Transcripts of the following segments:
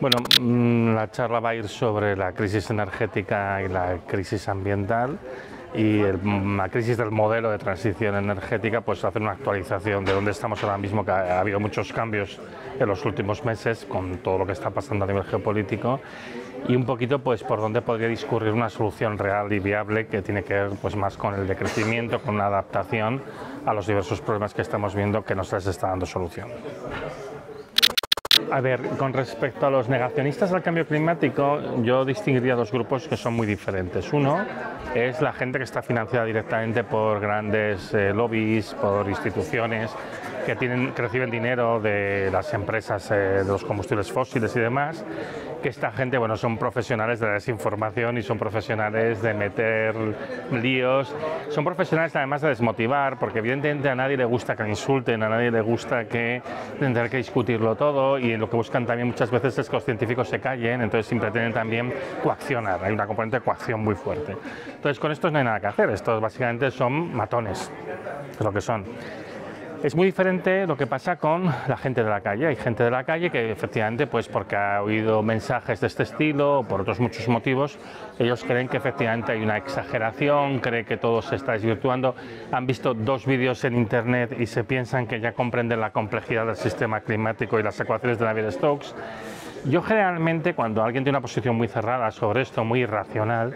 Bueno, la charla va a ir sobre la crisis energética y la crisis ambiental y la crisis del modelo de transición energética, pues hacer una actualización de dónde estamos ahora mismo, que ha habido muchos cambios en los últimos meses con todo lo que está pasando a nivel geopolítico y un poquito pues por dónde podría discurrir una solución real y viable que tiene que ver pues más con el decrecimiento, con una adaptación a los diversos problemas que estamos viendo que no se les está dando solución. A ver, con respecto a los negacionistas del cambio climático, yo distinguiría dos grupos que son muy diferentes. Uno es la gente que está financiada directamente por grandes lobbies, por instituciones que reciben dinero de las empresas de los combustibles fósiles y demás, que esta gente, bueno, son profesionales de la desinformación y son profesionales de meter líos, son profesionales además de desmotivar, porque evidentemente a nadie le gusta que insulten, a nadie le gusta que tener que discutirlo todo, y lo que buscan también muchas veces es que los científicos se callen, entonces siempre pretenden también coaccionar, hay una componente de coacción muy fuerte. Entonces con estos no hay nada que hacer, estos básicamente son matones, es lo que son. Es muy diferente lo que pasa con la gente de la calle. Hay gente de la calle que efectivamente, pues porque ha oído mensajes de este estilo o por otros muchos motivos, ellos creen que efectivamente hay una exageración, creen que todo se está desvirtuando. Han visto dos vídeos en internet y se piensan que ya comprenden la complejidad del sistema climático y las ecuaciones de Navier-Stokes. Yo generalmente, cuando alguien tiene una posición muy cerrada sobre esto, muy irracional,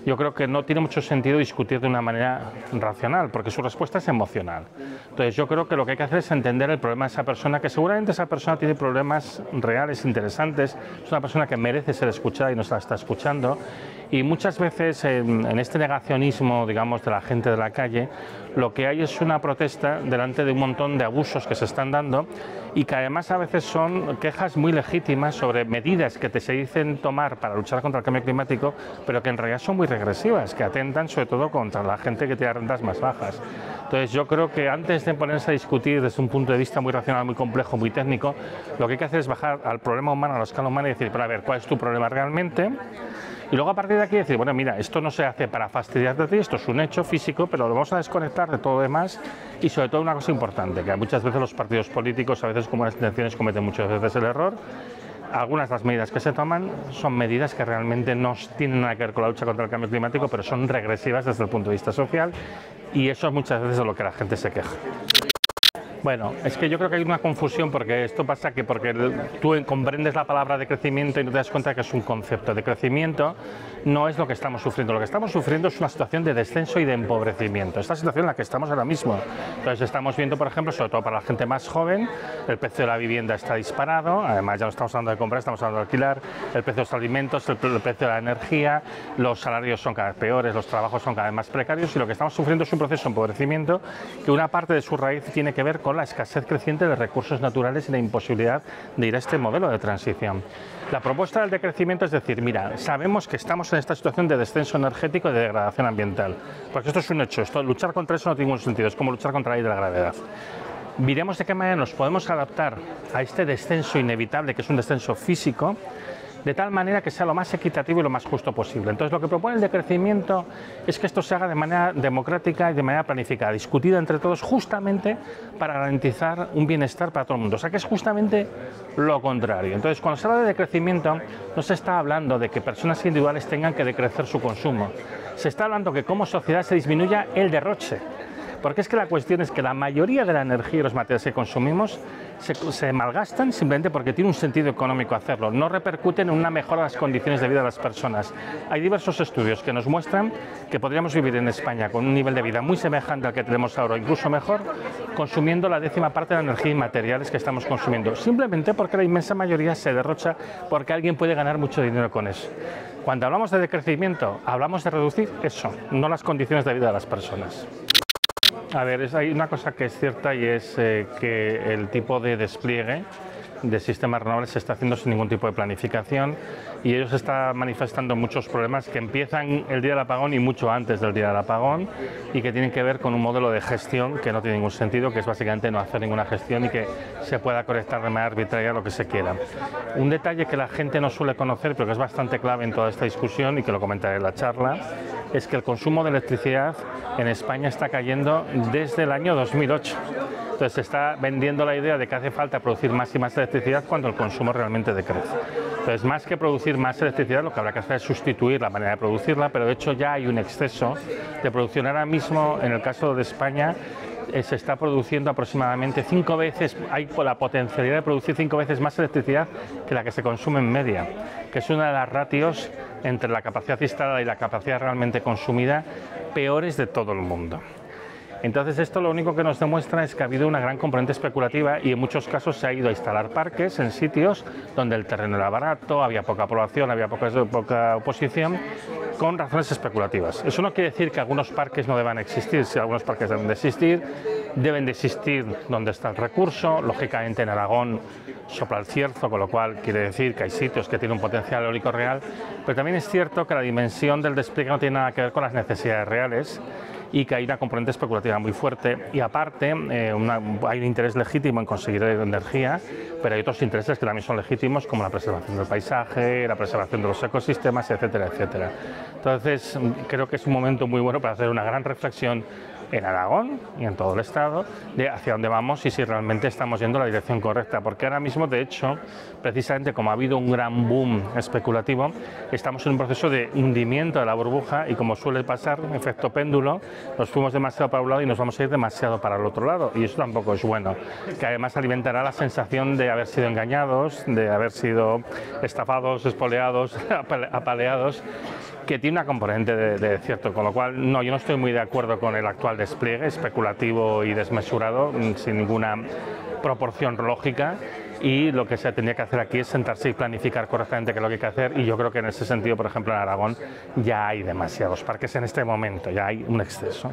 yo creo que no tiene mucho sentido discutir de una manera racional, porque su respuesta es emocional. Entonces yo creo que lo que hay que hacer es entender el problema de esa persona, que seguramente esa persona tiene problemas reales, interesantes, es una persona que merece ser escuchada y no se la está escuchando. Y muchas veces en este negacionismo, digamos, de la gente de la calle, lo que hay es una protesta delante de un montón de abusos que se están dando y que además a veces son quejas muy legítimas sobre medidas que se dicen tomar para luchar contra el cambio climático, pero que en realidad son muy regresivas, que atentan sobre todo contra la gente que tiene rentas más bajas. Entonces yo creo que antes de ponerse a discutir desde un punto de vista muy racional, muy complejo, muy técnico, lo que hay que hacer es bajar al problema humano, a la escala humana y decir, pero a ver, ¿cuál es tu problema realmente? Y luego a partir de aquí decir, bueno, mira, esto no se hace para fastidiarte a ti, esto es un hecho físico, pero lo vamos a desconectar de todo lo demás y sobre todo una cosa importante, que muchas veces los partidos políticos, a veces con buenas intenciones, cometen muchas veces el error. Algunas de las medidas que se toman son medidas que realmente no tienen nada que ver con la lucha contra el cambio climático, pero son regresivas desde el punto de vista social y eso es muchas veces de lo que la gente se queja. Bueno, es que yo creo que hay una confusión porque esto pasa que porque tú comprendes la palabra de crecimiento y no te das cuenta que es un concepto de crecimiento, no es lo que estamos sufriendo. Lo que estamos sufriendo es una situación de descenso y de empobrecimiento. Esta situación en la que estamos ahora mismo. Entonces estamos viendo, por ejemplo, sobre todo para la gente más joven, el precio de la vivienda está disparado, además ya no estamos hablando de comprar, estamos hablando de alquilar, el precio de los alimentos, el precio de la energía, los salarios son cada vez peores, los trabajos son cada vez más precarios y lo que estamos sufriendo es un proceso de empobrecimiento que una parte de su raíz tiene que ver con la escasez creciente de recursos naturales y la imposibilidad de ir a este modelo de transición. La propuesta del decrecimiento es decir, mira, sabemos que estamos en esta situación de descenso energético y de degradación ambiental, porque esto es un hecho, luchar contra eso no tiene ningún sentido, es como luchar contra la ley de la gravedad. Miremos de qué manera nos podemos adaptar a este descenso inevitable, que es un descenso físico, de tal manera que sea lo más equitativo y lo más justo posible. Entonces, lo que propone el decrecimiento es que esto se haga de manera democrática y de manera planificada, discutida entre todos, justamente para garantizar un bienestar para todo el mundo. O sea, que es justamente lo contrario. Entonces, cuando se habla de decrecimiento, no se está hablando de que personas individuales tengan que decrecer su consumo. Se está hablando que como sociedad se disminuya el derroche. Porque es que la cuestión es que la mayoría de la energía y los materiales que consumimos se malgastan simplemente porque tiene un sentido económico hacerlo, no repercuten en una mejora de las condiciones de vida de las personas. Hay diversos estudios que nos muestran que podríamos vivir en España con un nivel de vida muy semejante al que tenemos ahora, incluso mejor, consumiendo la 10ª parte de la energía y materiales que estamos consumiendo, simplemente porque la inmensa mayoría se derrocha porque alguien puede ganar mucho dinero con eso. Cuando hablamos de decrecimiento, hablamos de reducir eso, no las condiciones de vida de las personas. A ver, hay una cosa que es cierta y es que el tipo de despliegue de sistemas renovables se está haciendo sin ningún tipo de planificación y ello se está manifestando muchos problemas que empiezan el día del apagón y mucho antes del día del apagón y que tienen que ver con un modelo de gestión que no tiene ningún sentido, que es básicamente no hacer ninguna gestión y que se pueda conectar de manera arbitraria lo que se quiera. Un detalle que la gente no suele conocer, pero que es bastante clave en toda esta discusión y que lo comentaré en la charla, es que el consumo de electricidad en España está cayendo desde el año 2008. Entonces se está vendiendo la idea de que hace falta producir más y más electricidad cuando el consumo realmente decrece. Entonces, más que producir más electricidad, lo que habrá que hacer es sustituir la manera de producirla, pero de hecho ya hay un exceso de producción. Ahora mismo, en el caso de España, se está produciendo aproximadamente 5 veces, hay la potencialidad de producir 5 veces más electricidad que la que se consume en media, que es una de las ratios entre la capacidad instalada y la capacidad realmente consumida peores de todo el mundo. Entonces esto lo único que nos demuestra es que ha habido una gran componente especulativa y en muchos casos se ha ido a instalar parques en sitios donde el terreno era barato, había poca población, había poca oposición, con razones especulativas. Eso no quiere decir que algunos parques no deban existir, si algunos parques deben de existir donde está el recurso. Lógicamente en Aragón sopla el cierzo, con lo cual quiere decir que hay sitios que tienen un potencial eólico real, pero también es cierto que la dimensión del despliegue no tiene nada que ver con las necesidades reales y que hay una componente especulativa muy fuerte y aparte hay un interés legítimo en conseguir energía, pero hay otros intereses que también son legítimos como la preservación del paisaje, la preservación de los ecosistemas, etcétera, etcétera. Entonces creo que es un momento muy bueno para hacer una gran reflexión en Aragón y en todo el Estado de hacia dónde vamos y si realmente estamos yendo en la dirección correcta, porque ahora mismo, de hecho, precisamente como ha habido un gran boom especulativo, estamos en un proceso de hundimiento de la burbuja y, como suele pasar, efecto péndulo, nos fuimos demasiado para un lado y nos vamos a ir demasiado para el otro lado, y eso tampoco es bueno, que además alimentará la sensación de haber sido engañados, de haber sido estafados, espoleados, apaleados, que tiene una componente de cierto, con lo cual no, yo no estoy muy de acuerdo con el actual despliegue especulativo y desmesurado, sin ninguna proporción lógica, y lo que se tendría que hacer aquí es sentarse y planificar correctamente qué es lo que hay que hacer, y yo creo que en ese sentido, por ejemplo, en Aragón ya hay demasiados parques en este momento, ya hay un exceso.